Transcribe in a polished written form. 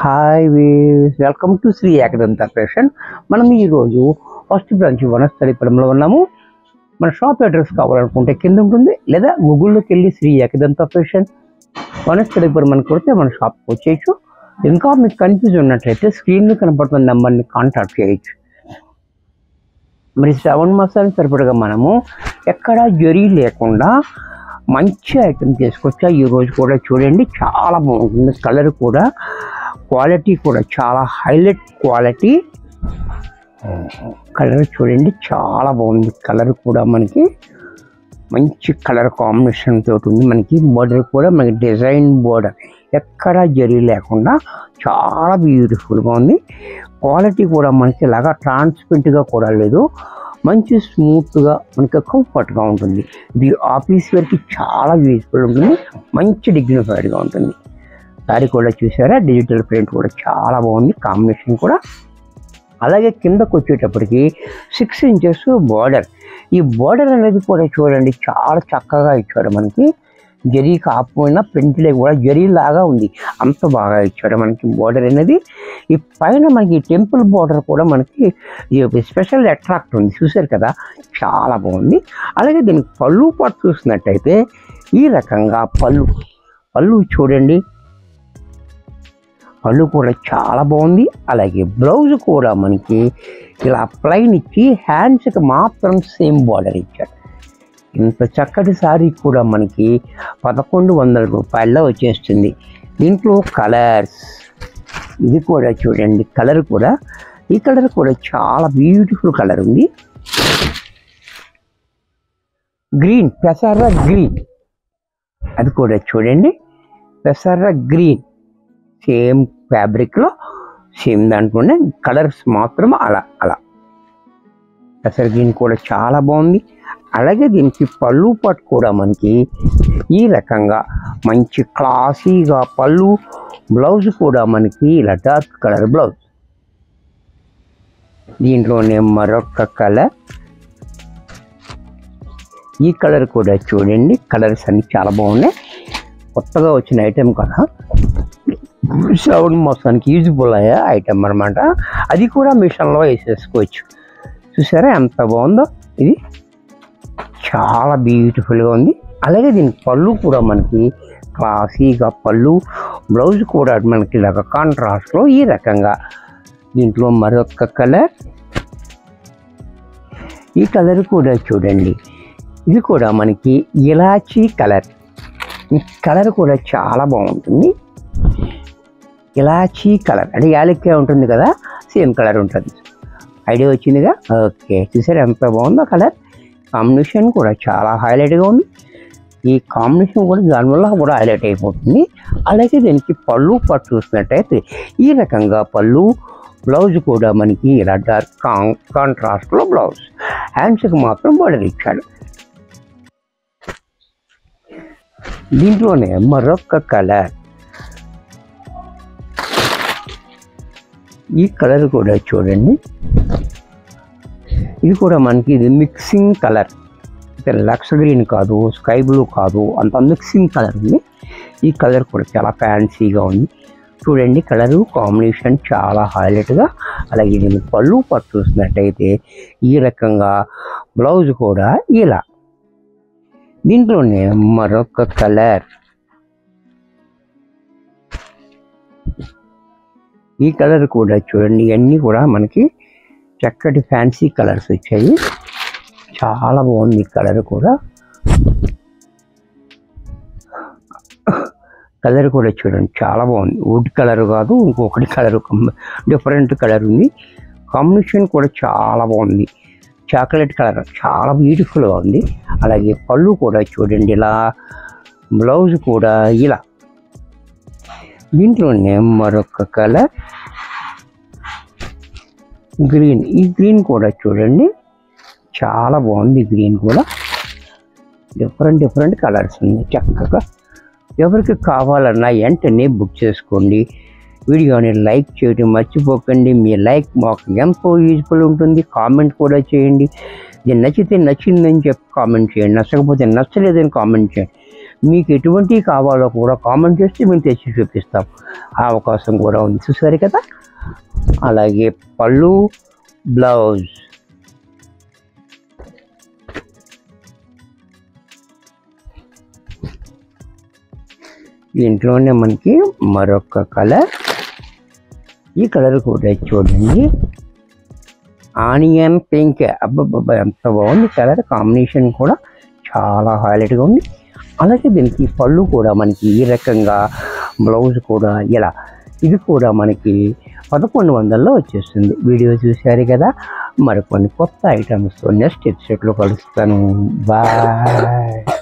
Hi welcome to Shri Ekadanta fashion. మనం ఈరోజు first branch వనస్థలిపురంలో ఉన్నాము. మన షాప్ అడ్రస్ కావాలనుకుంటే కింద ఉంటుంది, లేదా గూగుల్లోకి వెళ్ళి శ్రీ ఏకదంత ఫ్యాషన్ వనస్థలిపురం అని కొడితే మన షాప్కి వచ్చేయచ్చు. ఇంకా మీకు కన్ఫ్యూజ్ ఉన్నట్లయితే స్క్రీన్ మీద కనపడుతున్న నెంబర్ని కాంటాక్ట్ చేయొచ్చు. మరి శ్రావణ మాసానికి సరిపడగా మనము ఎక్కడా జరీ లేకుండా మంచి ఐటమ్ తీసుకొచ్చా. ఈరోజు కూడా చూడండి, చాలా బాగుంటుంది. కలర్ కూడా, క్వాలిటీ కూడా చాలా హైలైట్ క్వాలిటీ. కలర్ చూడండి, చాలా బాగుంది. కలర్ కూడా మనకి మంచి కలర్ కాంబినేషన్ తోటి ఉంది. మనకి బోర్డర్ కూడా మనకి డిజైన్ బోర్డర్, ఎక్కడా జరీ లేకుండా చాలా బ్యూటిఫుల్గా ఉంది. క్వాలిటీ కూడా మనకి ఇలాగా ట్రాన్స్పరెంట్గా కూడా లేదు, మంచి స్మూత్గా మనకి కంఫర్ట్గా ఉంటుంది. ఇది ఆఫీస్ వేర్కి చాలా యూజ్ఫుల్ ఉంటుంది, మంచి డిగ్నిఫైడ్గా ఉంటుంది. సారీ కూడా చూసారా, డిజిటల్ ప్రింట్ కూడా చాలా బాగుంది, కాంబినేషన్ కూడా. అలాగే కిందకు వచ్చేటప్పటికి 6 ఇంచెస్ బార్డర్. ఈ బార్డర్ అనేది కూడా చూడండి, చాలా చక్కగా ఇచ్చాడు. మనకి జరీ కాకపోయినా ప్రింట్లే కూడా జరీ లాగా ఉంది, అంత బాగా ఇచ్చాడు మనకి బార్డర్ అనేది. ఈ పైన మనకి టెంపుల్ బార్డర్ కూడా మనకి స్పెషల్ అట్రాక్ట్ ఉంది, చూసారు కదా, చాలా బాగుంది. అలాగే దీనికి పళ్ళు పాటు చూసినట్టయితే ఈ రకంగా పళ్ళు చూడండి, పళ్ళు కూడా చాలా బాగుంది. అలాగే బ్లౌజ్ కూడా మనకి ఇలా ప్లైన్ ఇచ్చి హ్యాండ్స్కి మాత్రం సేమ్ బార్డర్ ఇచ్చాడు. ఇంత చక్కటి శారీ కూడా మనకి 1100 రూపాయల్లో వచ్చేస్తుంది. దీంట్లో కలర్స్, ఇది కూడా చూడండి, కలర్ కూడా, ఈ కలర్ కూడా చాలా బ్యూటిఫుల్ కలర్ ఉంది. గ్రీన్, పెసర గ్రీన్, అది కూడా చూడండి, పెసర గ్రీన్. సేమ్ ఫ్యాబ్రిక్లో సేమ్ దాంట్లోనే కలర్స్ మాత్రం అలా పెసర గ్రీన్ కూడా చాలా బాగుంది. అలాగే దీనికి పళ్ళు పాటు కూడా మనకి ఈ రకంగా మంచి క్లాసీగా పళ్ళు, బ్లౌజ్ కూడా మనకి ఇలా డార్క్ కలర్ బ్లౌజ్. దీంట్లోనే మరొక కలర్, ఈ కలర్ కూడా చూడండి, కలర్స్ అన్ని చాలా బాగున్నాయి. కొత్తగా వచ్చిన ఐటెం కదా, శ్రావణ మాసానికి యూజ్ఫుల్ అయ్యే ఐటెం అనమాట. అది కూడా మిషన్లో వేసేసుకోవచ్చు. చూసారా ఎంత బాగుందో, ఇది చాలా బ్యూటిఫుల్గా ఉంది. అలాగే దీని పళ్ళు కూడా మనకి క్లాసీగా పళ్ళు, బ్లౌజ్ కూడా మనకి ఇలాగ కాంట్రాస్ట్లో ఈ రకంగా. దీంట్లో మరొక కలర్, ఈ కలర్ కూడా చూడండి, ఇది కూడా మనకి ఇలాచీ కలర్. ఈ కలర్ కూడా చాలా బాగుంటుంది. ఇలాచీ కలర్ అంటే యాలక్కాయ ఉంటుంది కదా, సేమ్ కలర్ ఉంటుంది. ఐడియా వచ్చిందిగా, ఓకే. చూసారు ఎంత బాగుందో కలర్ కాంబినేషన్ కూడా చాలా హైలైట్గా ఉంది. ఈ కాంబినేషన్ కూడా దానివల్ల కూడా హైలైట్ అయిపోతుంది. అలాగే దీనికి పళ్ళు పాటు చూసినట్టయితే ఈ రకంగా పళ్ళు, బ్లౌజ్ కూడా మనకి ఇలా డార్క్ కాంట్రాస్ట్లో బ్లౌజ్, హ్యాండ్స్కి మాత్రం బార్డర్ ఇచ్చాడు. దీంట్లోనే మరొక కలర్, ఈ కలర్ కూడా చూడండి, ఇది కూడా మనకి ఇది మిక్సింగ్ కలర్, లక్స్ గ్రీన్ కాదు, స్కై బ్లూ కాదు, అంత మిక్సింగ్ కలర్ ఉంది. ఈ కలర్ కూడా చాలా ఫ్యాన్సీగా ఉంది. చూడండి, కలరు కాంబినేషన్ చాలా హైలైట్గా. అలాగే దీన్ని పళ్ళు పట్టు చూసినట్టయితే ఈ రకంగా, బ్లౌజ్ కూడా ఇలా. దీంట్లోనే మరొక కలర్, ఈ కలర్ కూడా చూడండి, ఇవన్నీ కూడా మనకి చక్కటి ఫ్యాన్సీ కలర్స్ వచ్చాయి. చాలా బాగుంది కలర్ కూడా. కలర్ కూడా చూడండి, చాలా బాగుంది. వుడ్ కలర్ కాదు, ఇంకొకటి కలర్, డిఫరెంట్ కలర్ ఉంది. కాంబినేషన్ కూడా చాలా బాగుంది. చాక్లెట్ కలర్ చాలా బ్యూటిఫుల్గా ఉంది. అలాగే పళ్ళు కూడా చూడండి ఇలా, బ్లౌజ్ కూడా ఇలా. దీంట్లోనే మరొక కలర్ గ్రీన్, ఈ గ్రీన్ కూడా చూడండి చాలా బాగుంది. గ్రీన్ కూడా డిఫరెంట్ కలర్స్ ఉన్నాయి. చక్కగా ఎవరికి కావాలన్నా వెంటనే బుక్ చేసుకోండి. వీడియోని లైక్ చేయడం మర్చిపోకండి. మీ లైక్ మాకు ఎంతో యూజ్ఫుల్ ఉంటుంది. కామెంట్ కూడా చేయండి. ఇది నచ్చితే నచ్చిందని చెప్పి కామెంట్ చేయండి, నచ్చకపోతే నచ్చలేదని కామెంట్ చేయండి. మీకు ఎటువంటివి కావాలో కూడా కామెంట్ చేస్తే మేము తెచ్చి చూపిస్తాం. ఆ అవకాశం కూడా ఉంది. చూసారు కదా. అలాగే పళ్ళు, బ్లౌజ్. దీంట్లోనే మనకి మరొక కలర్. ఈ కలర్ కూడా చూడండి, ఆనియన్ పింక్. అబ్బబ్బబ్బా ఎంత బాగుంది కలర్ కాంబినేషన్ కూడా చాలా హైలైట్గా ఉంది. అలాగే దీనికి పళ్ళు కూడా మనకి ఈ రకంగా, బ్లౌజ్ కూడా ఇలా. ఇది కూడా మనకి 1100లో వచ్చేస్తుంది. వీడియో చూశారు కదా. మరికొన్ని కొత్త ఐటమ్స్తో నెక్స్ట్ ఎపిసోడ్లో కలుస్తాను. బాయ్.